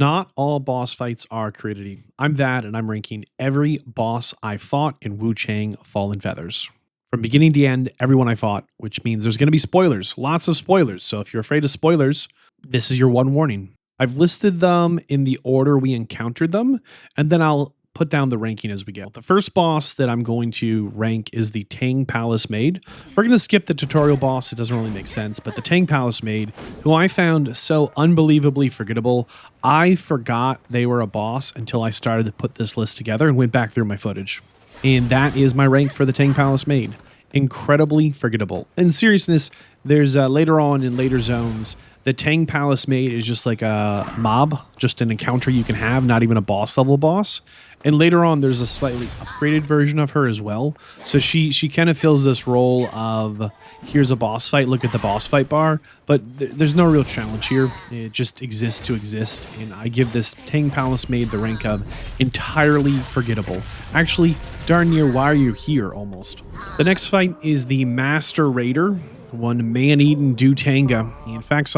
Not all boss fights are created equal. I'm Vadd, and I'm ranking every boss I fought in Wuchang Fallen Feathers. From beginning to end, everyone I fought, which means there's going to be spoilers, lots of spoilers. So if you're afraid of spoilers, this is your one warning. I've listed them in the order we encountered them, and then I'll put down the ranking as we go. The first boss that I'm going to rank is the Tang Palace Maid. We're going to skip the tutorial boss. It doesn't really make sense, but the Tang Palace Maid, who I found so unbelievably forgettable, I forgot they were a boss until I started to put this list together and went back through my footage. And that is my rank for the Tang Palace Maid. Incredibly forgettable. In seriousness, there's later on in later zones, the Tang Palace Maid is just like a mob, just an encounter you can have, not even a boss level boss. And later on, there's a slightly upgraded version of her as well. So she kind of fills this role of, here's a boss fight, look at the boss fight bar. But there's no real challenge here. It just exists to exist. And I give this Tang Palace Maid the rank of entirely forgettable. Actually, darn near why are you here almost. The next fight is the Master Raider, one man-eaten Dutanga. In fact,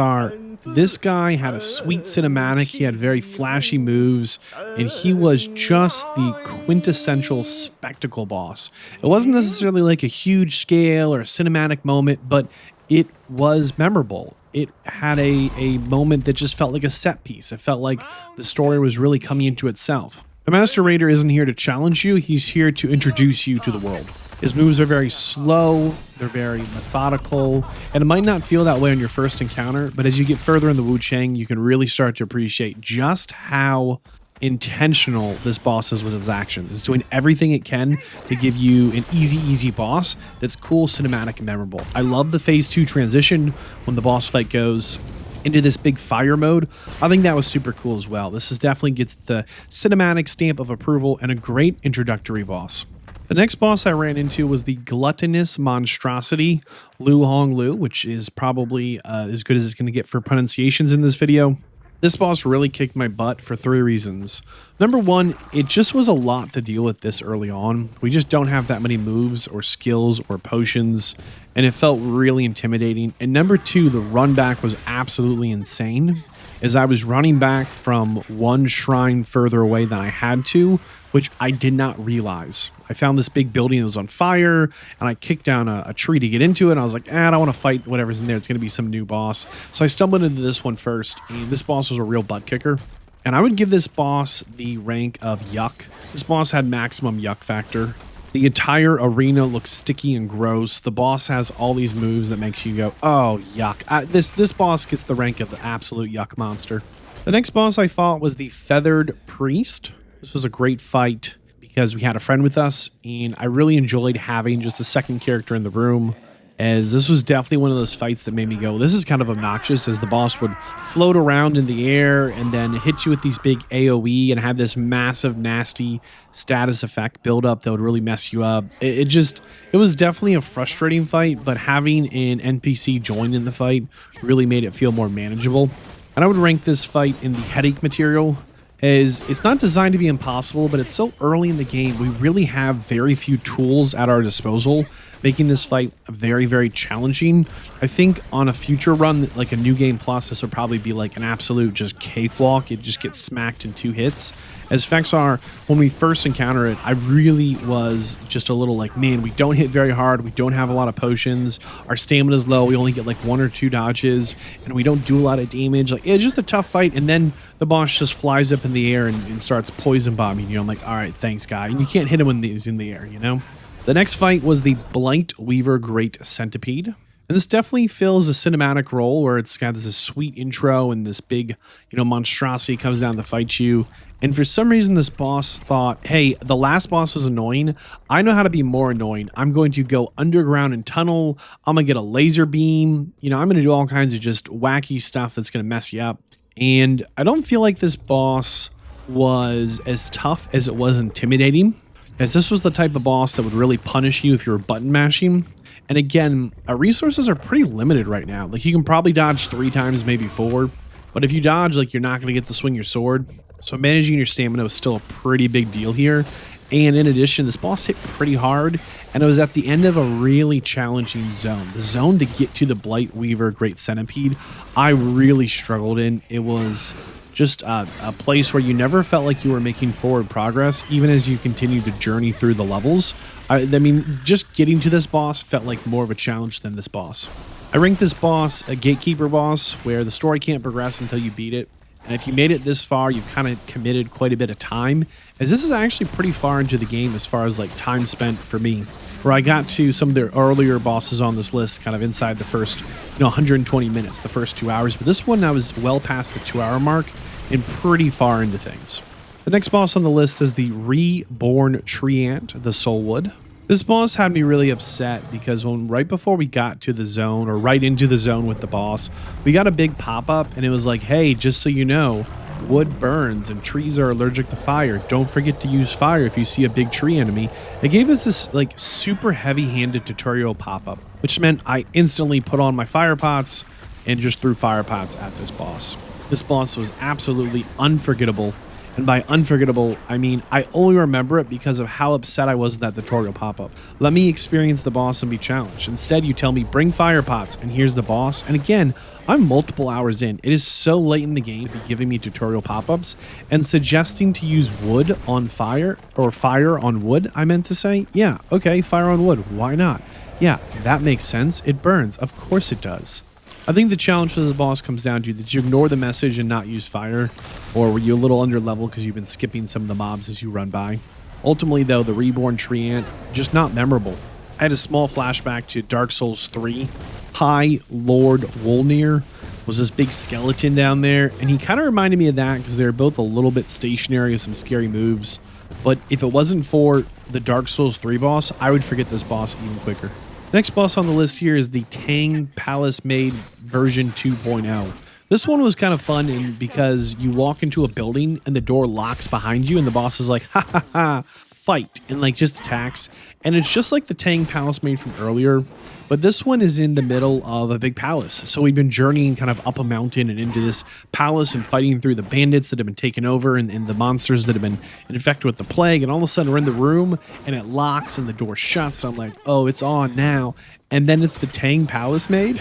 this guy had a sweet cinematic, he had very flashy moves, and he was just the quintessential spectacle boss. It wasn't necessarily like a huge scale or a cinematic moment, but it was memorable. It had a moment that just felt like a set piece. It felt like the story was really coming into itself. The Master Raider isn't here to challenge you, he's here to introduce you to the world. His moves are very slow, they're very methodical, and it might not feel that way on your first encounter, but as you get further in the Wuchang, you can really start to appreciate just how intentional this boss is with his actions. It's doing everything it can to give you an easy boss that's cool, cinematic, and memorable. I love the phase 2 transition when the boss fight goes into this big fire mode. I think that was super cool as well. This definitely gets the cinematic stamp of approval and a great introductory boss. The next boss I ran into was the gluttonous monstrosity, Lu Hong Lu, which is probably as good as it's going to get for pronunciations in this video. This boss really kicked my butt for 3 reasons. Number 1, it just was a lot to deal with this early on. We just don't have that many moves or skills or potions, and it felt really intimidating. And number 2, the run back was absolutely insane, as I was running back from one shrine further away than I had to, which I did not realize. I found this big building that was on fire, and I kicked down a tree to get into it, and I was like, I don't want to fight whatever's in there. It's going to be some new boss. So I stumbled into this one first, and this boss was a real butt kicker. And I would give this boss the rank of yuck. This boss had maximum yuck factor. The entire arena looks sticky and gross. The boss has all these moves that makes you go, oh, yuck. This boss gets the rank of the absolute yuck monster. The next boss I fought was the Feathered Priest. This was a great fight because we had a friend with us, and I really enjoyed having just a second character in the room, as this was definitely one of those fights that made me go, this is kind of obnoxious, as the boss would float around in the air and then hit you with these big AoE and have this massive, nasty status effect build up that would really mess you up. It was definitely a frustrating fight, but having an NPC join in the fight really made it feel more manageable. And I would rank this fight in the headache material, as it's not designed to be impossible, but it's so early in the game, we really have very few tools at our disposal, making this fight very challenging. I think on a future run, like a New Game Plus, this would probably be like an absolute just cakewalk. It just gets smacked in 2 hits. As facts are, when we first encounter it, I really was just a little like, man, we don't hit very hard. We don't have a lot of potions. Our stamina's low. We only get like 1 or 2 dodges, and we don't do a lot of damage. Like, it's just a tough fight, and then the boss just flies up in the air and starts poison bombing you. I'm like, all right, thanks, guy. And you can't hit him when he's in the air, you know? The next fight was the Blight Weaver Great Centipede. And this definitely fills a cinematic role where it's got this sweet intro and this big, monstrosity comes down to fight you. And for some reason, this boss thought, hey, the last boss was annoying. I know how to be more annoying. I'm going to go underground and tunnel. I'm going to get a laser beam. I'm going to do all kinds of just wacky stuff that's going to mess you up. And I don't feel like this boss was as tough as it was intimidating, as this was the type of boss that would really punish you if you were button mashing. And again, our resources are pretty limited right now. Like, you can probably dodge 3 times, maybe 4. But if you dodge, like, you're not going to get to swing your sword. So managing your stamina was still a pretty big deal here. And in addition, this boss hit pretty hard, and it was at the end of a really challenging zone. The zone to get to the Blight Weaver Great Centipede, I really struggled in. It was just a place where you never felt like you were making forward progress, even as you continued to journey through the levels. I mean, just getting to this boss felt like more of a challenge than this boss. I ranked this boss a gatekeeper boss, where the story can't progress until you beat it. And if you made it this far, you've kind of committed quite a bit of time, as this is actually pretty far into the game as far as like time spent for me, where I got to some of the earlier bosses on this list kind of inside the first 120 minutes, the first 2 hours. But this one I was well past the 2-hour mark and pretty far into things. The next boss on the list is the Reborn Tree Ant, the Soulwood. This boss had me really upset because right before we got to the zone, or right into the zone with the boss, we got a big pop-up and it was like, hey, just so you know, wood burns and trees are allergic to fire. Don't forget to use fire if you see a big tree enemy. It gave us this like super heavy-handed tutorial pop-up, which meant I instantly put on my fire pots and just threw fire pots at this boss. This boss was absolutely unforgettable. And by unforgettable, I mean I only remember it because of how upset I was in that tutorial pop-up. Let me experience the boss and be challenged. Instead, you tell me, bring fire pots, and here's the boss. And again, I'm multiple hours in. It is so late in the game to be giving me tutorial pop-ups and suggesting to use wood on fire, or fire on wood, I meant to say. Yeah, okay, fire on wood. Why not? Yeah, that makes sense. It burns. Of course it does. I think the challenge for this boss comes down to that you ignore the message and not use fire, or were you a little under level because you've been skipping some of the mobs as you run by. Ultimately though, the Reborn Tree Ant, just not memorable. I had a small flashback to Dark Souls 3. High Lord Wolnir was this big skeleton down there, and he kind of reminded me of that because they were both a little bit stationary with some scary moves. But if it wasn't for the Dark Souls 3 boss, I would forget this boss even quicker. Next boss on the list here is the Tang Palace Maid version 2.0. This one was kind of fun because you walk into a building and the door locks behind you and the boss is like, ha ha ha, fight, and like just attacks. And it's just like the Tang Palace Maid from earlier, but this one is in the middle of a big palace. So we've been journeying kind of up a mountain and into this palace and fighting through the bandits that have been taken over and the monsters that have been infected with the plague. And all of a sudden we're in the room and it locks and the door shuts. So I'm like, oh, it's on now. And then it's the Tang Palace Maid.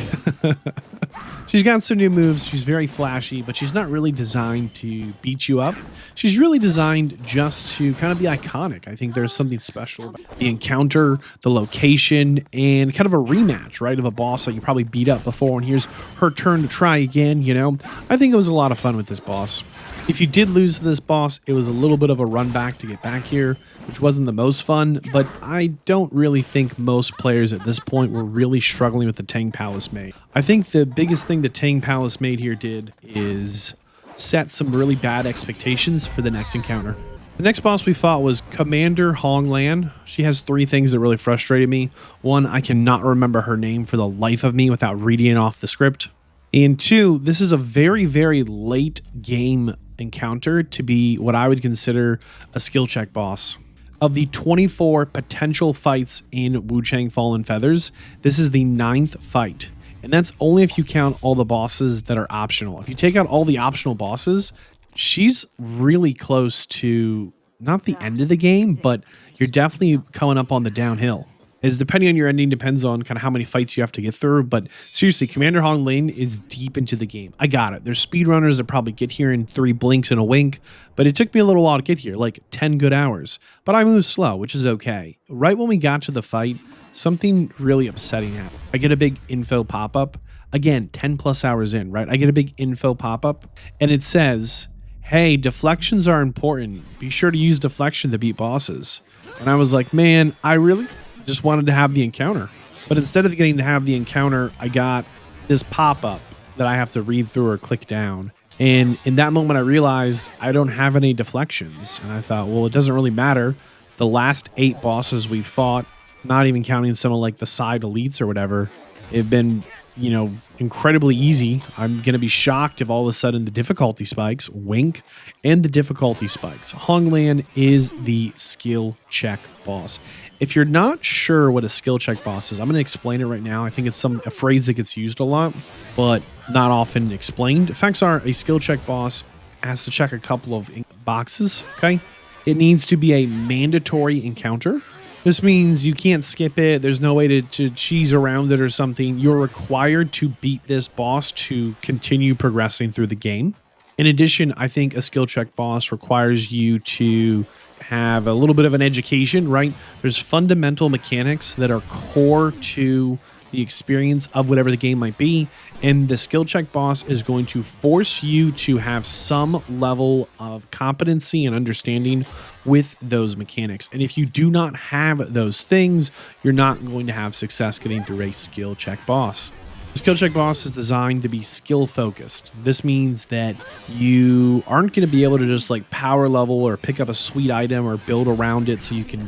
She's got some new moves. She's very flashy, but she's not really designed to beat you up. She's really designed just to kind of be iconic. I think there's something special about the encounter, the location, and kind of a rematch, right, of a boss that you probably beat up before, and here's her turn to try again, you know? I think it was a lot of fun with this boss. If you did lose to this boss, it was a little bit of a run back to get back here, which wasn't the most fun, but I don't really think most players at this point were really struggling with the Tang Palace Maid. I think the biggest thing the Tang Palace Maid here did is set some really bad expectations for the next encounter. The next boss we fought was Commander Honglan. She has 3 things that really frustrated me. 1, I cannot remember her name for the life of me without reading it off the script. And 2, this is a very, very late game encounter to be what I would consider a skill check boss. Of the 24 potential fights in Wuchang Fallen Feathers, this is the 9th fight. And that's only if you count all the bosses that are optional. If you take out all the optional bosses, she's really close to not the end of the game, but you're definitely coming up on the downhill. Is depending on your ending depends on kind of how many fights you have to get through. But seriously, Commander Hong Lin is deep into the game. I got it. There's speedrunners that probably get here in 3 blinks and a wink, but it took me a little while to get here, like 10 good hours. But I moved slow, which is okay. Right when we got to the fight, something really upsetting happened. I get a big info pop-up. Again, 10 plus hours in, right? I get a big info pop-up and it says, hey, deflections are important. Be sure to use deflection to beat bosses. And I was like, man, I really just wanted to have the encounter. But instead of getting to have the encounter, I got this pop-up that I have to read through or click down. And in that moment, I realized I don't have any deflections. And I thought, well, it doesn't really matter. The last 8 bosses we fought, not even counting some of like the side elites or whatever, have been, you know, incredibly easy. I'm going to be shocked if all of a sudden the difficulty spikes, wink, and the difficulty spikes. Honglan is the skill check boss. If you're not sure what a skill check boss is, I'm going to explain it right now. I think it's a phrase that gets used a lot, but not often explained. Facts are, a skill check boss has to check a couple of boxes, okay? It needs to be a mandatory encounter. This means you can't skip it. There's no way to cheese around it or something. You're required to beat this boss to continue progressing through the game. In addition, I think a skill check boss requires you to have a little bit of an education, right? There's fundamental mechanics that are core to the experience of whatever the game might be, and the skill check boss is going to force you to have some level of competency and understanding with those mechanics. And if you do not have those things, you're not going to have success getting through a skill check boss. The skill check boss is designed to be skill focused. This means that you aren't going to be able to just like power level or pick up a sweet item or build around it so you can,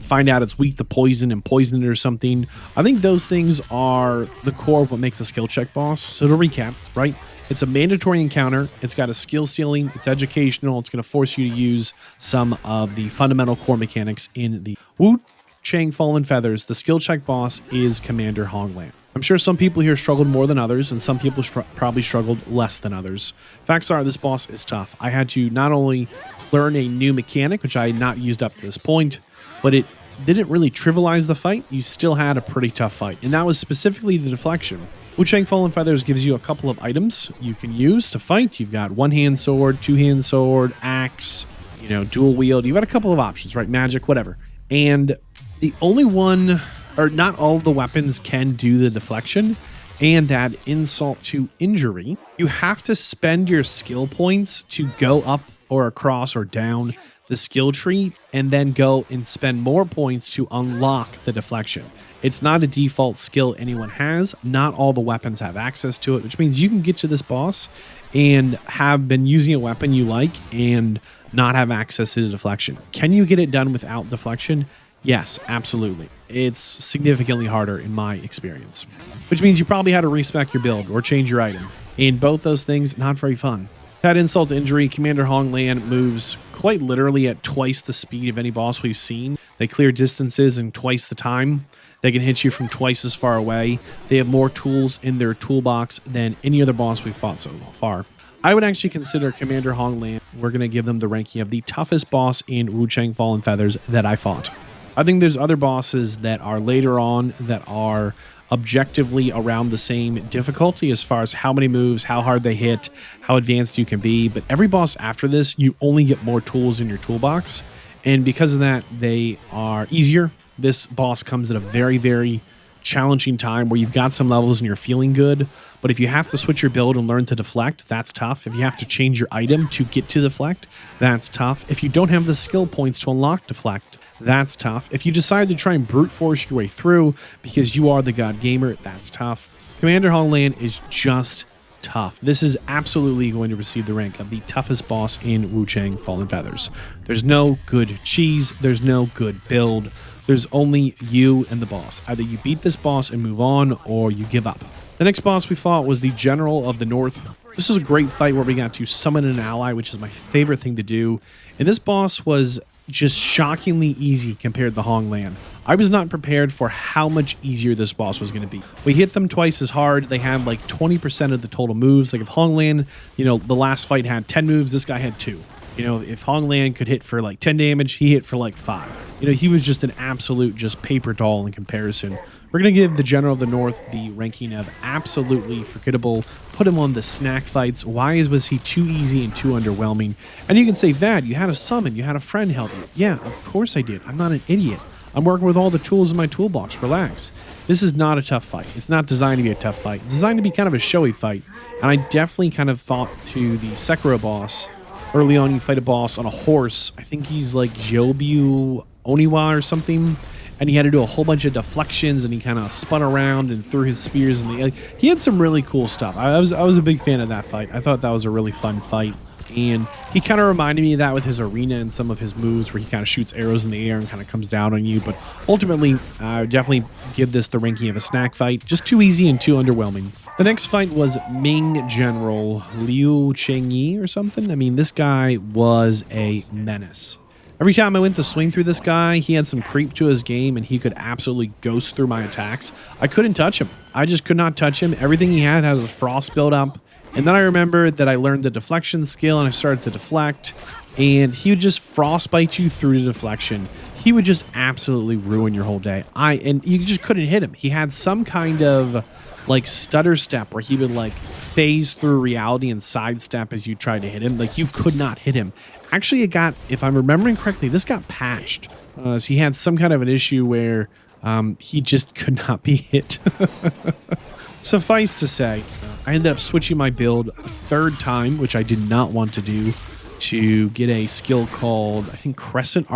find out it's weak to poison and poison it or something. I think those things are the core of what makes a skill check boss. So to recap, right? It's a mandatory encounter. It's got a skill ceiling. It's educational. It's going to force you to use some of the fundamental core mechanics in the Wuchang Fallen Feathers. The skill check boss is Commander Honglan. I'm sure some people here struggled more than others, and some people probably struggled less than others. Facts are, this boss is tough. I had to not only learn a new mechanic, which I had not used up to this point, but it didn't really trivialize the fight. You still had a pretty tough fight, and that was specifically the deflection. Wuchang Fallen Feathers gives you a couple of items you can use to fight. You've got one-hand sword, two-hand sword, axe, dual wield. You've got a couple of options, right? Magic, whatever. And the only one, or not all of the weapons can do the deflection, and add insult to injury. You have to spend your skill points to go up or across or down the skill tree, and then go and spend more points to unlock the deflection. It's not a default skill anyone has. Not all the weapons have access to it, which means you can get to this boss and have been using a weapon you like and not have access to the deflection. Can you get it done without deflection? Yes, absolutely. It's significantly harder in my experience, which means you probably had to respec your build or change your item. And both those things, not very fun. That insult to injury, Commander Honglan moves quite literally at twice the speed of any boss we've seen. They clear distances in twice the time. They can hit you from twice as far away. They have more tools in their toolbox than any other boss we've fought so far. I would actually consider Commander Honglan, we're going to give them the ranking of the toughest boss in Wuchang Fallen Feathers that I fought. I think there's other bosses that are later on that are objectively around the same difficulty as far as how many moves, how hard they hit, how advanced you can be. But every boss after this, you only get more tools in your toolbox. And because of that, they are easier. This boss comes at a very, very challenging time where you've got some levels and you're feeling good. But if you have to switch your build and learn to deflect, that's tough. If you have to change your item to get to deflect, that's tough. If you don't have the skill points to unlock deflect, that's tough. If you decide to try and brute force your way through because you are the god gamer, that's tough. Commander Honglan is just tough. This is absolutely going to receive the rank of the toughest boss in Wuchang Fallen Feathers. There's no good cheese. There's no good build. There's only you and the boss. Either you beat this boss and move on, or you give up. The next boss we fought was the General of the North. This is a great fight where we got to summon an ally, which is my favorite thing to do. And this boss was just shockingly easy compared to Honglan. I was not prepared for how much easier this boss was going to be. We hit them twice as hard. They had like 20% of the total moves. Like if Honglan, the last fight had 10 moves, this guy had 2. If Honglan could hit for like 10 damage, he hit for like 5. He was just an absolute just paper doll in comparison. We're going to give the General of the North the ranking of absolutely forgettable. Put him on the snack fights. Why was he too easy and too underwhelming? And you can say, Vadd, you had a summon. You had a friend help you. Yeah, of course I did. I'm not an idiot. I'm working with all the tools in my toolbox. Relax. This is not a tough fight. It's not designed to be a tough fight. It's designed to be kind of a showy fight. And I definitely kind of thought to the Sekiro boss. Early on, you fight a boss on a horse. I think he's like Jobu Oniwa or something. And he had to do a whole bunch of deflections, and he kind of spun around and threw his spears in the air. He had some really cool stuff. I was a big fan of that fight. I thought that was a really fun fight. And he kind of reminded me of that with his arena and some of his moves where he kind of shoots arrows in the air and kind of comes down on you. But ultimately, I would definitely give this the ranking of a snack fight. Just too easy and too underwhelming. The next fight was Ming General Liu Chengyi or something. I mean, this guy was a menace. Every time I went to swing through this guy, he had some creep to his game, and he could absolutely ghost through my attacks. I couldn't touch him. I just could not touch him. Everything he had a frost build up. And then I remembered that I learned the deflection skill, and I started to deflect, and he would just frostbite you through the deflection. He would just absolutely ruin your whole day. And you just couldn't hit him. He had some kind of like stutter step where he would like phase through reality and sidestep as you tried to hit him. Like you could not hit him. Actually, it got, if I'm remembering correctly, this got patched. So he had some kind of an issue where he just could not be hit. Suffice to say, I ended up switching my build a third time, which I did not want to do, to get a skill called, I think, Crescent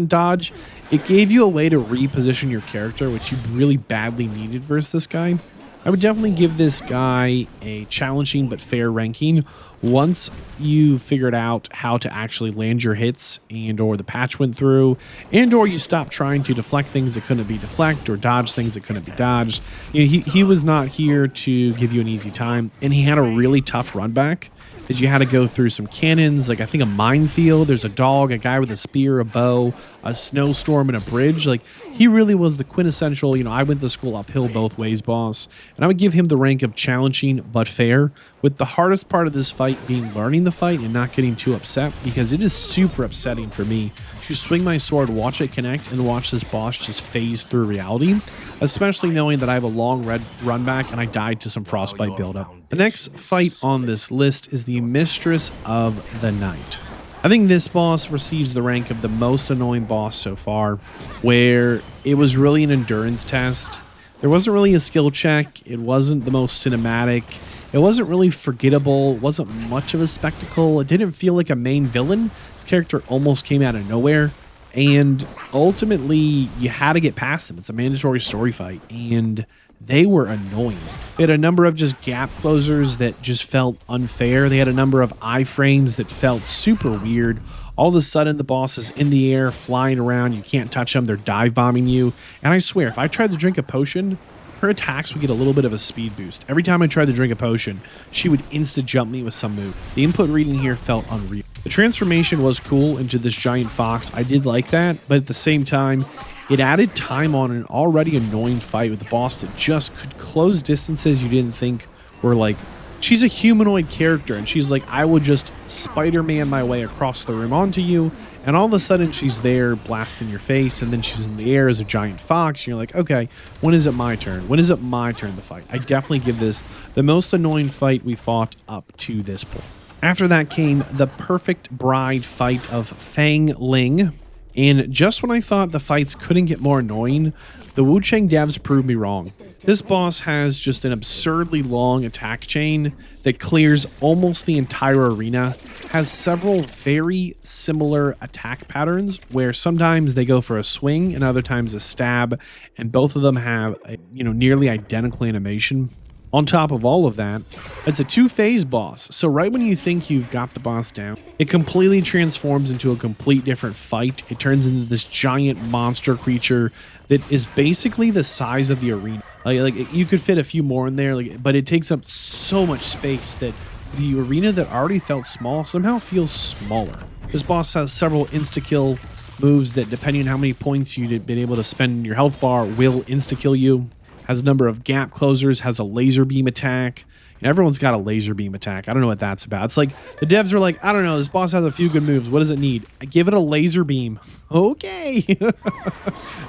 Dodge. It gave you a way to reposition your character, which you really badly needed versus this guy. I would definitely give this guy a challenging but fair ranking once you figured out how to actually land your hits and or the patch went through and or you stopped trying to deflect things that couldn't be deflected or dodge things that couldn't be dodged. You know, he was not here to give you an easy time, and he had a really tough run back. That you had to go through some cannons, like I think a minefield, there's a dog, a guy with a spear, a bow, a snowstorm, and a bridge. Like, he really was the quintessential, you know, I went to school uphill both ways boss. And I would give him the rank of challenging but fair, with the hardest part of this fight being learning the fight and not getting too upset, because it is super upsetting for me to swing my sword, watch it connect, and watch this boss just phase through reality, especially knowing that I have a long red run back and I died to some frostbite buildup. The next fight on this list is the Mistress of the Night. I think this boss receives the rank of the most annoying boss so far, where it was really an endurance test. There wasn't really a skill check, it wasn't the most cinematic, it wasn't really forgettable, it wasn't much of a spectacle, it didn't feel like a main villain. This character almost came out of nowhere, and ultimately you had to get past him. It's a mandatory story fight, and they were annoying. They had a number of just gap closers that just felt unfair. They had a number of iframes that felt super weird. All of a sudden, the boss is in the air, flying around. You can't touch them. They're dive bombing you. And I swear, if I tried to drink a potion, her attacks would get a little bit of a speed boost. Every time I tried to drink a potion, she would insta-jump me with some move. The input reading here felt unreal. The transformation was cool into this giant fox. I did like that, but at the same time, it added time on an already annoying fight with a boss that just could close distances you didn't think were like... She's a humanoid character, and she's like, I would just Spider-Man my way across the room onto you, and all of a sudden she's there blasting your face, and then she's in the air as a giant fox, and you're like, okay, when is it my turn? When is it my turn to fight? I definitely give this the most annoying fight we fought up to this point. After that came the perfect bride fight of Fang Ling, and just when I thought the fights couldn't get more annoying, the Wuchang devs proved me wrong. This boss has just an absurdly long attack chain that clears almost the entire arena, has several very similar attack patterns where sometimes they go for a swing and other times a stab, and both of them have a, nearly identical animation. On top of all of that, it's a two-phase boss, so right when you think you've got the boss down, it completely transforms into a complete different fight. It turns into this giant monster creature that is basically the size of the arena. Like you could fit a few more in there, but it takes up so much space that the arena that already felt small somehow feels smaller. This boss has several insta-kill moves that, depending on how many points you've been able to spend in your health bar, will insta-kill you. Has a number of gap closers, has a laser beam attack. And everyone's got a laser beam attack. I don't know what that's about. It's like the devs are like, I don't know, this boss has a few good moves. What does it need? I give it a laser beam. Okay.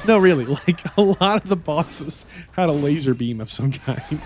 No, really, like a lot of the bosses had a laser beam of some kind.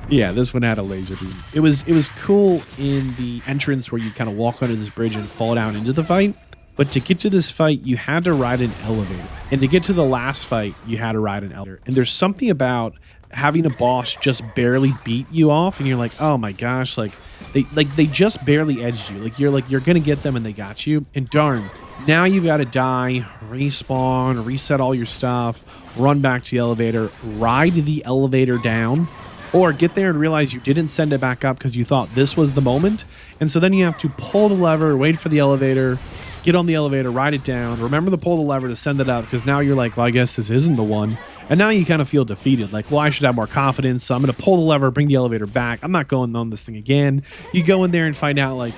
Yeah, this one had a laser beam. It was cool in the entrance where you kind of walk under this bridge and fall down into the fight. But to get to this fight, you had to ride an elevator. And to get to the last fight, you had to ride an elevator. And there's something about having a boss just barely beat you off, and you're like, oh my gosh, they just barely edged you. You're gonna get them and they got you. And darn, now you gotta die, respawn, reset all your stuff, run back to the elevator, ride the elevator down, or get there and realize you didn't send it back up because you thought this was the moment. And so then you have to pull the lever, wait for the elevator, get on the elevator, ride it down, remember to pull the lever to send it up, because now you're like, well, I guess this isn't the one. And now you kind of feel defeated, like, well, I should have more confidence, so I'm going to pull the lever, bring the elevator back. I'm not going on this thing again. You go in there and find out, like,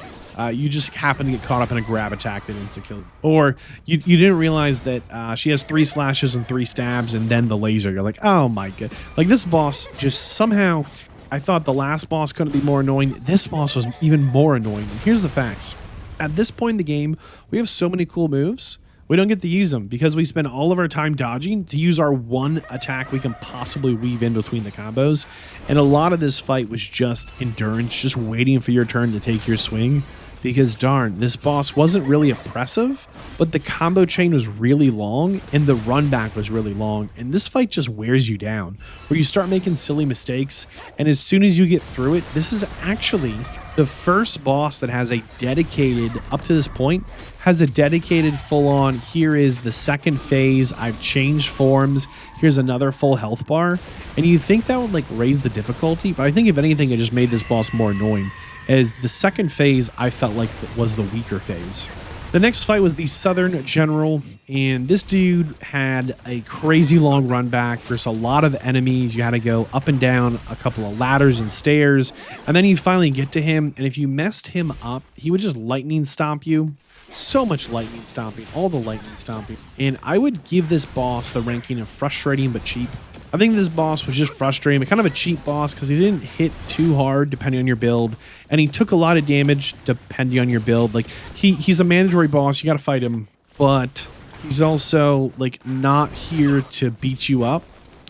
you just happen to get caught up in a grab attack that insta-killed. Or you didn't realize that she has 3 slashes and 3 stabs and then the laser. You're like, oh my god. Like, this boss just somehow, I thought the last boss couldn't be more annoying. This boss was even more annoying. Here's the facts. At this point in the game, we have so many cool moves, We don't get to use them because we spend all of our time dodging to use our one attack we can possibly weave in between the combos. And a lot of this fight was just endurance, just waiting for your turn to take your swing. Because darn, this boss wasn't really oppressive, but the combo chain was really long and the run back was really long. And this fight just wears you down, where you start making silly mistakes. And as soon as you get through it, this is actually the first boss that has a dedicated, up to this point, has a dedicated full-on, here is the second phase, I've changed forms, here's another full health bar. And you think that would like raise the difficulty, but I think if anything, it just made this boss more annoying, as the second phase I felt like was the weaker phase. The next fight was the Southern General, and this dude had a crazy long run back versus a lot of enemies. You had to go up and down a couple of ladders and stairs, and then you finally get to him, and if you messed him up, he would just lightning stomp you. So much lightning stomping, all the lightning stomping. And I would give this boss the ranking of frustrating but cheap. I think this boss was just frustrating, but kind of a cheap boss because he didn't hit too hard depending on your build, and he took a lot of damage depending on your build. Like he's a mandatory boss, you got to fight him, but he's also like not here to beat you up.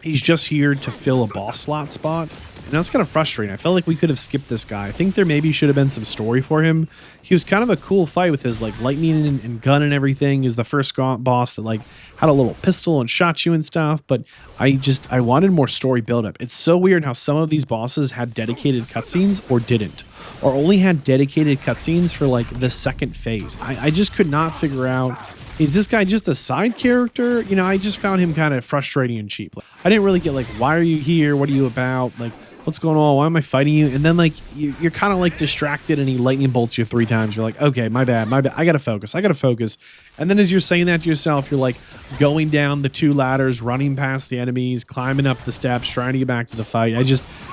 He's just here to fill a boss slot spot. And that's kind of frustrating. I felt like we could have skipped this guy. I think there maybe should have been some story for him. He was kind of a cool fight with his like lightning and gun and everything. He's the first boss that like had a little pistol and shot you and stuff. But I wanted more story buildup. It's so weird how some of these bosses had dedicated cutscenes or didn't, or only had dedicated cutscenes for like the second phase. I just could not figure out, is this guy just a side character? You know, I just found him kind of frustrating and cheap. I didn't really get like, why are you here? What are you about? Like, what's going on? Why am I fighting you? And then like you're kind of like distracted and he lightning bolts you 3 times. You're like, okay, my bad. I gotta focus. And then as you're saying that to yourself, you're like going down the 2 ladders, running past the enemies, climbing up the steps, trying to get back to the fight.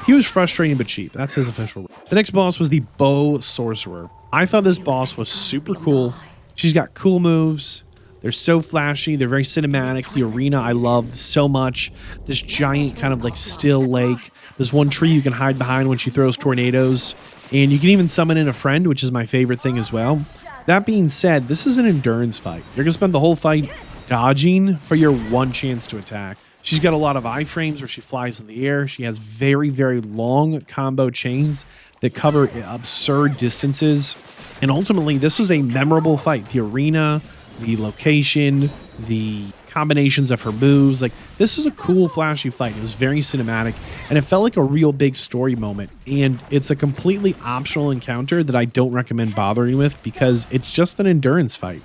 He was frustrating but cheap. That's his official role. The next boss was the Bow Sorcerer. I thought this boss was super cool. She's got cool moves. They're so flashy. They're very cinematic. The arena I love so much. This giant kind of like still lake. There's one tree you can hide behind when she throws tornadoes. And you can even summon in a friend, which is my favorite thing as well. That being said, this is an endurance fight. You're going to spend the whole fight dodging for your one chance to attack. She's got a lot of iframes where she flies in the air. She has very, very long combo chains that cover absurd distances. And ultimately, this was a memorable fight. The arena, the location, the combinations of her moves, like this was a cool flashy fight. It was very cinematic and it felt like a real big story moment, and it's a completely optional encounter that I don't recommend bothering with because it's just an endurance fight.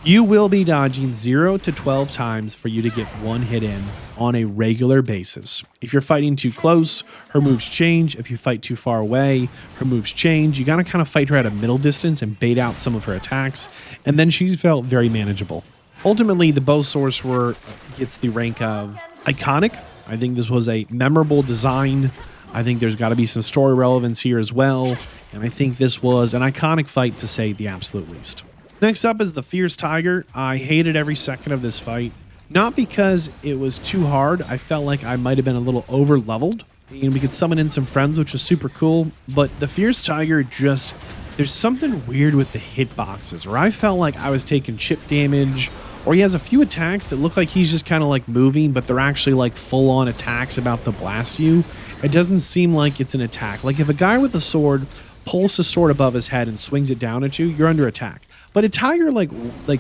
You will be dodging 0 to 12 times for you to get 1 hit in on a regular basis. If you're fighting too close, her moves change. If you fight too far away, her moves change. You gotta kind of fight her at a middle distance and bait out some of her attacks, and then she's felt very manageable. Ultimately, the Bow Sorcerer gets the rank of iconic. I think this was a memorable design. I think there's got to be some story relevance here as well, and I think this was an iconic fight to say the absolute least. Next up is the Fierce Tiger. I hated every second of this fight. Not because it was too hard. I felt like I might have been a little over leveled. And we could summon in some friends, which was super cool. But the Fierce Tiger just, there's something weird with the hitboxes, where I felt like I was taking chip damage, or he has a few attacks that look like he's just kind of like moving, but they're actually like full on attacks about to blast you. It doesn't seem like it's an attack. Like if a guy with a sword pulls his sword above his head and swings it down at you, you're under attack. But a tiger like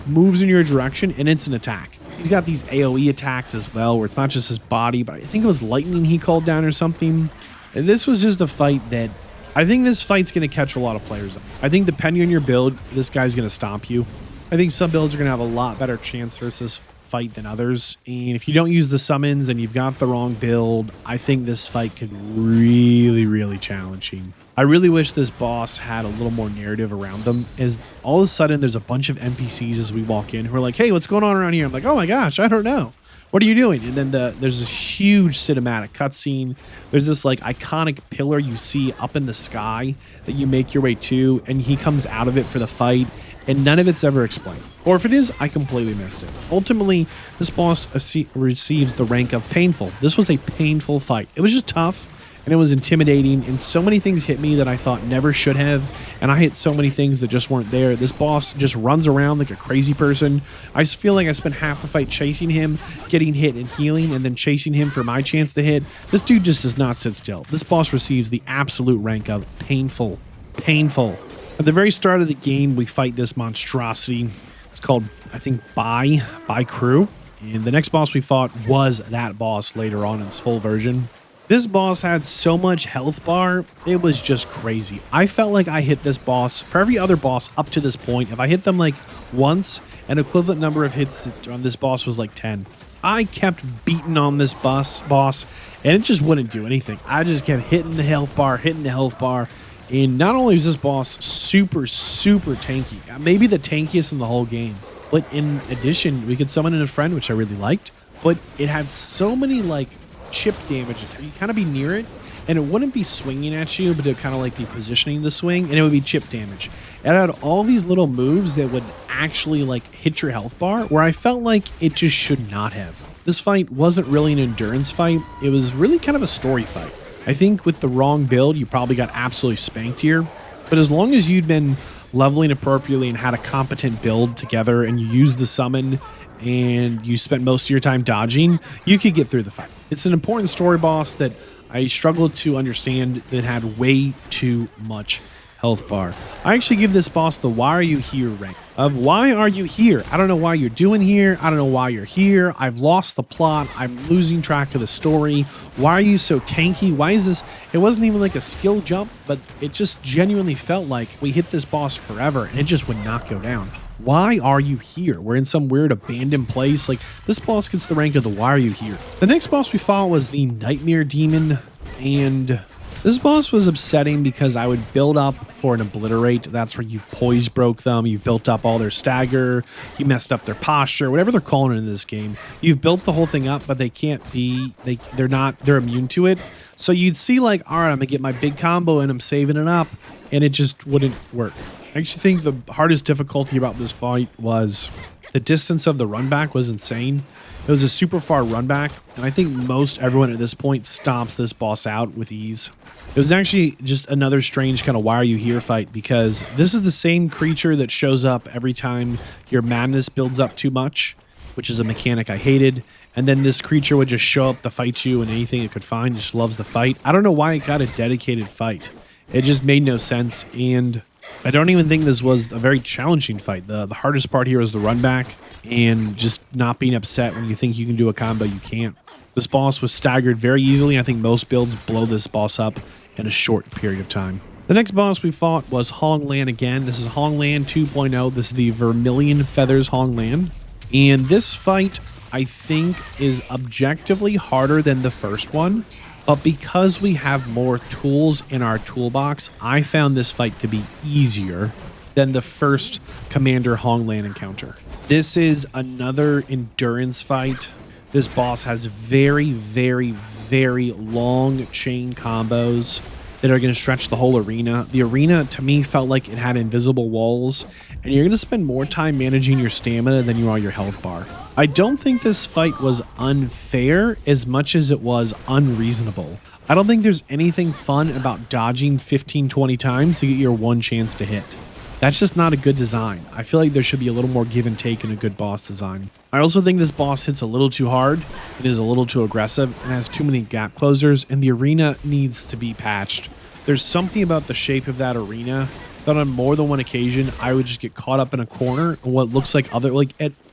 moves in your direction and it's an attack. He's got these AoE attacks as well, where it's not just his body, but I think it was lightning he called down or something. And this was just a fight that, I think this fight's going to catch a lot of players. I think depending on your build, this guy's going to stomp you. I think some builds are going to have a lot better chance versus fight than others. And if you don't use the summons and you've got the wrong build, I think this fight could really, really challenge you. I really wish this boss had a little more narrative around them, as all of a sudden there's a bunch of NPCs as we walk in who are like, hey, what's going on around here? I'm like, oh my gosh, I don't know. What are you doing? And then there's this huge cinematic cutscene. There's this like iconic pillar you see up in the sky that you make your way to, and he comes out of it for the fight, and none of it's ever explained. Or if it is, I completely missed it. Ultimately, this boss receives the rank of painful. This was a painful fight. It was just tough. and it was intimidating, and so many things hit me that I thought never should have, and I hit so many things that just weren't there. This boss just runs around like a crazy person. I just feel like I spent half the fight chasing him, getting hit and healing, and then chasing him for my chance to hit. This dude just does not sit still. This boss receives the absolute rank of painful. Painful. At the very start of the game, we fight this monstrosity. It's called, I think, by Crew. And the next boss we fought was that boss later on in its full version. This boss had so much health bar, it was just crazy. I felt like I hit this boss, for every other boss up to this point, if I hit them like once, an equivalent number of hits on this boss was like 10. I kept beating on this boss, and it just wouldn't do anything. I just kept hitting the health bar, and not only was this boss super tanky, maybe the tankiest in the whole game, but in addition, we could summon in a friend, which I really liked, but it had so many like chip damage. You kind of be near it, and it wouldn't be swinging at you, but it kind of like be positioning the swing, and it would be chip damage. It had all these little moves that would actually like hit your health bar, where I felt like it just should not have. This fight wasn't really an endurance fight. It was really kind of a story fight. I think with the wrong build, you probably got absolutely spanked here. But as long as you'd been leveling appropriately and had a competent build together, and you used the summon and you spent most of your time dodging, you could get through the fight. It's an important story boss that I struggled to understand, that had way too much health bar. I actually give this boss the "why are you here" rank. Of why are you here? I don't know why you're doing here. I don't know why you're here. I've lost the plot. I'm losing track of the story. Why are you so tanky? Why is this? It wasn't even like a skill jump, but it just genuinely felt like we hit this boss forever and it just would not go down. Why are you here? We're in some weird abandoned place. Like, this boss gets the rank of the "why are you here." The next boss we fought was the Nightmare Demon, and this boss was upsetting because I would build up for an obliterate. That's where you've poise broke them, you've built up all their stagger, you messed up their posture, whatever they're calling it in this game. You've built the whole thing up, but they can't be, they're immune to it. So you'd see like, all right, I'm gonna get my big combo and I'm saving it up, and it just wouldn't work. I actually think the hardest difficulty about this fight was the distance of the run back was insane. It was a super far run back, and I think most everyone at this point stomps this boss out with ease. It was actually just another strange kind of "why are you here" fight, because this is the same creature that shows up every time your madness builds up too much, which is a mechanic I hated. And then this creature would just show up to fight you, and anything it could find, just loves the fight. I don't know why it got a dedicated fight. It just made no sense, and I don't even think this was a very challenging fight. The hardest part here is the run back and just not being upset when you think you can do a combo you can't. This boss was staggered very easily. I think most builds blow this boss up in a short period of time. The next boss we fought was Honglan again. This is Honglan 2.0. This is the Vermilion Feathers Honglan. And this fight, I think, is objectively harder than the first one. But because we have more tools in our toolbox, I found this fight to be easier than the first Commander Honglan encounter. This is another endurance fight. This boss has very long chain combos that are going to stretch the whole arena. The arena, to me, felt like it had invisible walls, and you're going to spend more time managing your stamina than you are your health bar. I don't think this fight was unfair as much as it was unreasonable. I don't think there's anything fun about dodging 15-20 times to get your one chance to hit. That's just not a good design. I feel like there should be a little more give and take in a good boss design. I also think this boss hits a little too hard, it is a little too aggressive, and has too many gap closers, and the arena needs to be patched. There's something about the shape of that arena that on more than one occasion, I would just get caught up in a corner and what looks like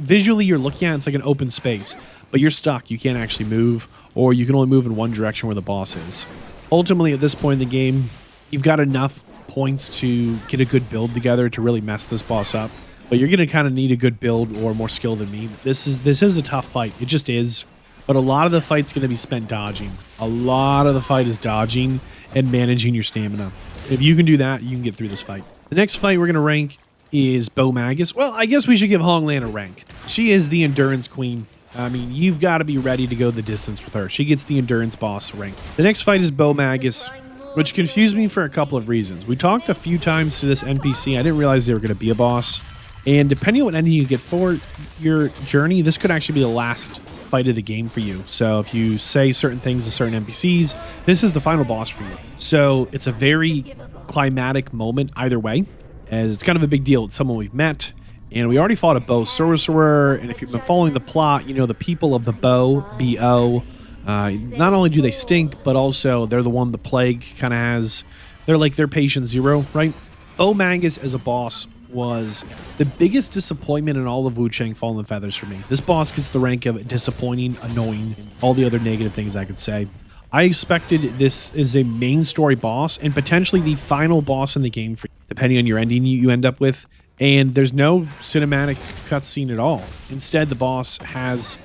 visually you're looking at, it's like an open space, but you're stuck, you can't actually move, or you can only move in one direction where the boss is. Ultimately, at this point in the game, you've got enough points to get a good build together to really mess this boss up, but you're gonna kind of need a good build or more skill than me. This is a tough fight, it just is, but a lot of the fight's gonna be spent dodging. A lot of the fight is dodging and managing your stamina. If you can do that, you can get through this fight. The next fight we're gonna rank is Bo Magus. Well, I guess we should give Honglan a rank. She is the endurance queen. I mean, you've got to be ready to go the distance with her. She gets the endurance boss rank. The next fight is Bo Magus, which confused me for a couple of reasons. We talked a few times to this NPC. I didn't realize they were going to be a boss. And depending on what ending you get for your journey, this could actually be the last fight of the game for you. So if you say certain things to certain NPCs, this is the final boss for you. So it's a very climatic moment either way, as it's kind of a big deal. It's someone we've met, and we already fought a bow sorcerer, and if you've been following the plot, you know the people of the bow, B-O, not only do they stink, but also they're the one the plague kind of has. They're like their patient zero, right? Bow Magus as a boss was the biggest disappointment in all of Wuchang Fallen Feathers for me. This boss gets the rank of disappointing, annoying, all the other negative things I could say. I expected this is a main story boss and potentially the final boss in the game, for depending on your ending you end up with. And there's no cinematic cutscene at all. Instead, the boss has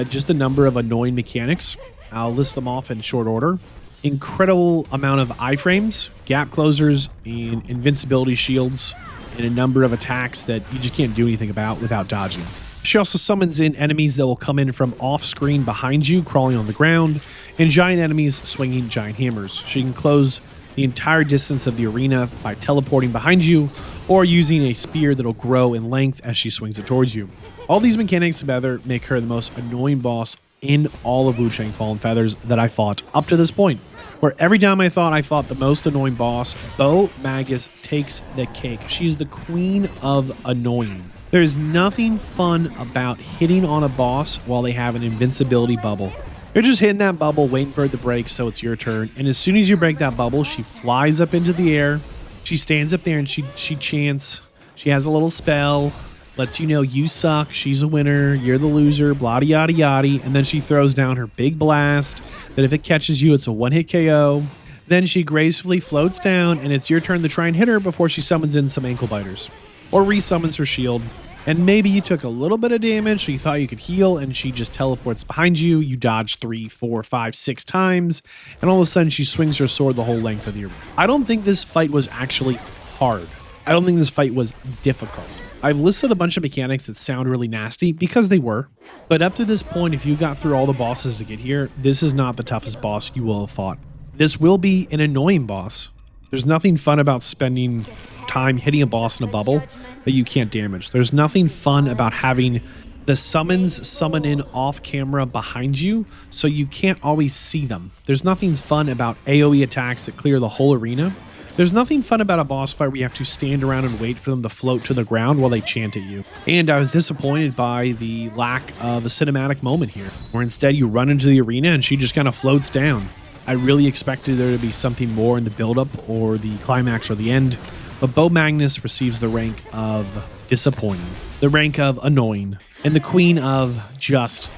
just a number of annoying mechanics. I'll list them off in short order. Incredible amount of iframes, gap closers, and invincibility shields, and a number of attacks that you just can't do anything about without dodging. She also summons in enemies that will come in from off-screen behind you, crawling on the ground, and giant enemies swinging giant hammers. She can close the entire distance of the arena by teleporting behind you, or using a spear that'll grow in length as she swings it towards you. All these mechanics together make her the most annoying boss in all of Wuchang Fallen Feathers that I fought up to this point, where every time I thought I fought the most annoying boss, Bow Magus takes the cake. She's the queen of annoying. There's nothing fun about hitting on a boss while they have an invincibility bubble. You're just hitting that bubble, waiting for it to break so it's your turn, and as soon as you break that bubble, she flies up into the air. She stands up there and she chants. She has a little spell, lets you know you suck, she's a winner, you're the loser, blah yada yada, and then she throws down her big blast that if it catches you, it's a one-hit KO. Then she gracefully floats down, and it's your turn to try and hit her before she summons in some ankle biters. Or resummons her shield. And maybe you took a little bit of damage, so you thought you could heal, and she just teleports behind you. You dodge 3, 4, 5, 6 times, and all of a sudden she swings her sword the whole length of the arena. I don't think this fight was actually hard. I don't think this fight was difficult. I've listed a bunch of mechanics that sound really nasty because they were, but up to this point, if you got through all the bosses to get here, this is not the toughest boss you will have fought. This will be an annoying boss. There's nothing fun about spending time hitting a boss in a bubble that you can't damage. There's nothing fun about having the summons summon in off camera behind you so you can't always see them. There's nothing fun about AoE attacks that clear the whole arena. There's nothing fun about a boss fight where you have to stand around and wait for them to float to the ground while they chant at you. And I was disappointed by the lack of a cinematic moment here, where instead you run into the arena and she just kind of floats down. I really expected there to be something more in the build-up or the climax or the end, but Bow Magus receives the rank of disappointing, the rank of annoying, and the queen of just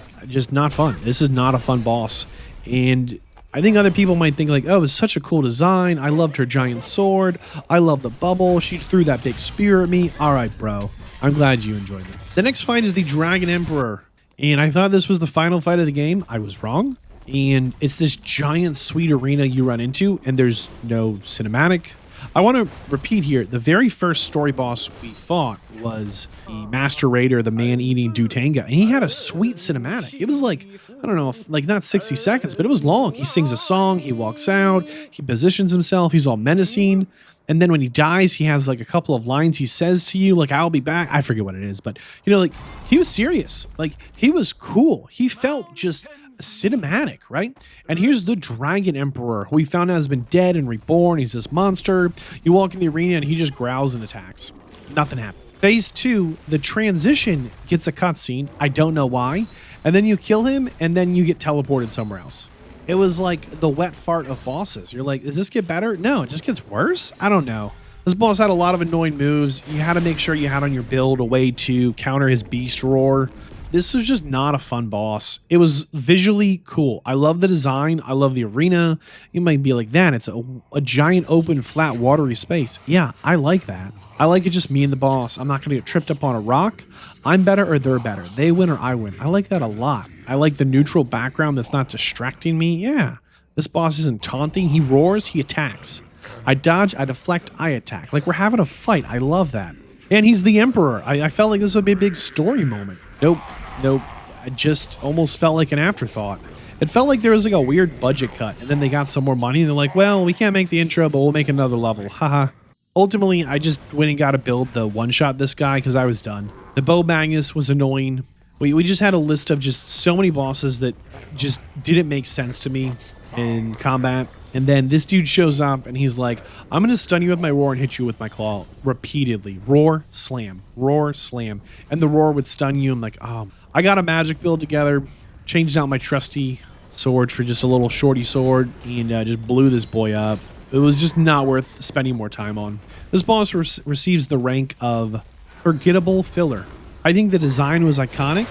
not fun. This is not a fun boss, and I think other people might think like, oh, it's such a cool design. I loved her giant sword. I love the bubble. She threw that big spear at me. All right, bro. I'm glad you enjoyed it. The next fight is the Dragon Emperor, and I thought this was the final fight of the game. I was wrong. And it's this giant sweet arena you run into, and there's no cinematic. I want to repeat here, the very first story boss we fought was the Master Raider, the man-eating Dutanga, and he had a sweet cinematic. It was like, I don't know, like not 60 seconds, but it was long. He sings a song, he walks out, he positions himself, he's all menacing, and then when he dies, he has like a couple of lines he says to you, like, I'll be back. I forget what it is, but, you know, like, he was serious. Like, he was cool. He felt just cinematic, right? And here's the Dragon Emperor, who we found out has been dead and reborn. He's this monster. You walk in the arena and he just growls and attacks. Nothing happened. Phase 2, the transition gets a cutscene. I don't know why. And then you kill him and then you get teleported somewhere else. It was like the wet fart of bosses. You're like, does this get better? No, it just gets worse. I don't know. This boss had a lot of annoying moves. You had to make sure you had on your build a way to counter his beast roar. This was just not a fun boss. It was visually cool. I love the design. I love the arena. You might be like, that it's a giant open flat watery space. Yeah, I like that. I like it just me and the boss. I'm not going to get tripped up on a rock. I'm better or they're better. They win or I win. I like that a lot. I like the neutral background that's not distracting me. Yeah, this boss isn't taunting. He roars, he attacks. I dodge, I deflect, I attack. Like we're having a fight. I love that. And he's the Emperor. I felt like this would be a big story moment. Nope. I just almost felt like an afterthought. It felt like there was like a weird budget cut, and then they got some more money, and they're like, well, we can't make the intro, but we'll make another level. Haha. Ultimately, I just went and got to build the one-shot this guy because I was done. The Bow Magus was annoying. We just had a list of just so many bosses that just didn't make sense to me in combat. And then this dude shows up and he's like, I'm going to stun you with my roar and hit you with my claw repeatedly. Roar, slam, roar, slam. And the roar would stun you. I'm like, oh, I got a magic build together, changed out my trusty sword for just a little shorty sword, and just blew this boy up. It was just not worth spending more time on. This boss receives the rank of forgettable filler. I think the design was iconic,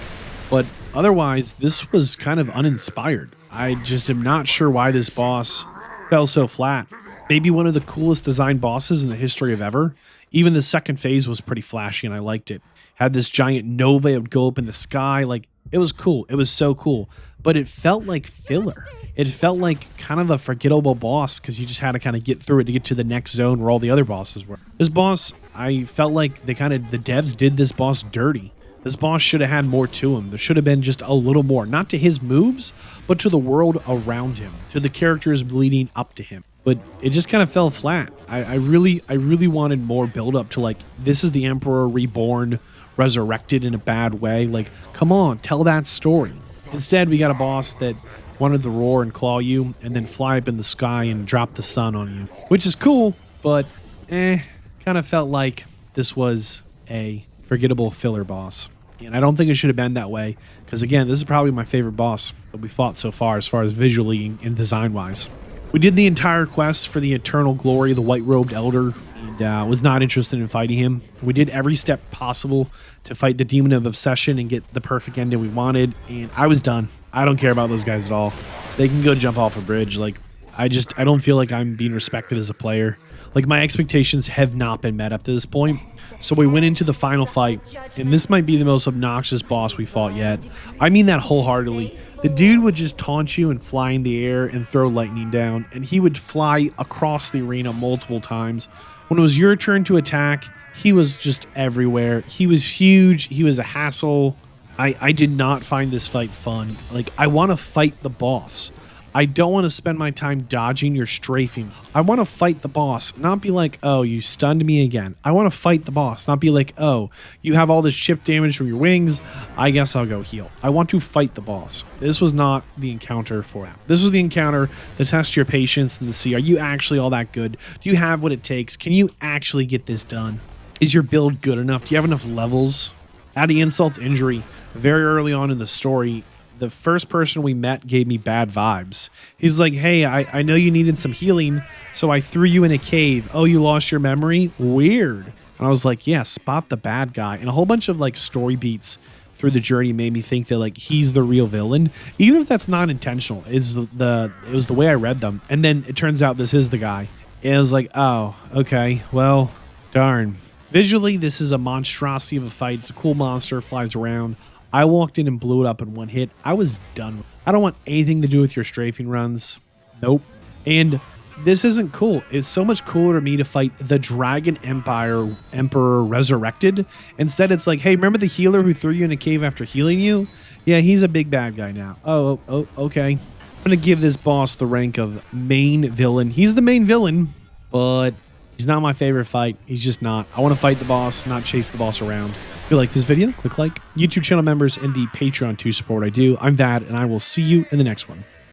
but otherwise, this was kind of uninspired. I just am not sure why this boss fell so flat. Maybe one of the coolest designed bosses in the history of ever. Even the second phase was pretty flashy and I liked it. Had this giant nova, it would go up in the sky. Like, it was cool. It was so cool. But it felt like filler. It felt like kind of a forgettable boss because you just had to kind of get through it to get to the next zone where all the other bosses were. This boss, I felt like the devs did this boss dirty. This boss should have had more to him. There should have been just a little more, not to his moves, but to the world around him, to the characters leading up to him. But it just kind of fell flat. I really wanted more build up to like, this is the Emperor reborn, resurrected in a bad way. Like, come on, tell that story. Instead, we got a boss that wanted to roar and claw you and then fly up in the sky and drop the sun on you, which is cool, but kind of felt like this was a forgettable filler boss. And I don't think it should have been that way because, again, this is probably my favorite boss that we fought so far as visually and design-wise. We did the entire quest for the Eternal Glory, the White-Robed Elder, and was not interested in fighting him. We did every step possible to fight the Demon of Obsession and get the perfect ending we wanted, and I was done. I don't care about those guys at all. They can go jump off a bridge. Like, I don't feel like I'm being respected as a player. Like, my expectations have not been met up to this point. So we went into the final fight, and this might be the most obnoxious boss we fought yet. I mean that wholeheartedly. The dude would just taunt you and fly in the air and throw lightning down, and he would fly across the arena multiple times. When it was your turn to attack, he was just everywhere. He was huge. He was a hassle. I did not find this fight fun. Like, I want to fight the boss. I don't want to spend my time dodging your strafing. I want to fight the boss, not be like, oh, you stunned me again. I want to fight the boss, not be like, oh, you have all this chip damage from your wings. I guess I'll go heal. I want to fight the boss. This was not the encounter for that. This was the encounter to test your patience and to see, are you actually all that good? Do you have what it takes? Can you actually get this done? Is your build good enough? Do you have enough levels? Adding insult to injury, very early on in the story, the first person we met gave me bad vibes. He's like, hey, I know you needed some healing, so I threw you in a cave. Oh, you lost your memory? Weird. And I was like, yeah, spot the bad guy. And a whole bunch of like story beats through the journey made me think that like he's the real villain, even if that's not intentional. It was the way I read them. And then it turns out this is the guy. And I was like, oh, okay, well, darn. Visually, this is a monstrosity of a fight. It's a cool monster, flies around. I walked in and blew it up in one hit. I was done. I don't want anything to do with your strafing runs. Nope. And this isn't cool. It's so much cooler to me to fight the Dragon Emperor Resurrected. Instead, it's like, hey, remember the healer who threw you in a cave after healing you? Yeah, he's a big bad guy now. Oh, okay. I'm going to give this boss the rank of main villain. He's the main villain, but he's not my favorite fight. He's just not. I want to fight the boss, not chase the boss around. If you like this video, click like. YouTube channel members and the Patreon to support what I do. I'm Vadd, and I will see you in the next one.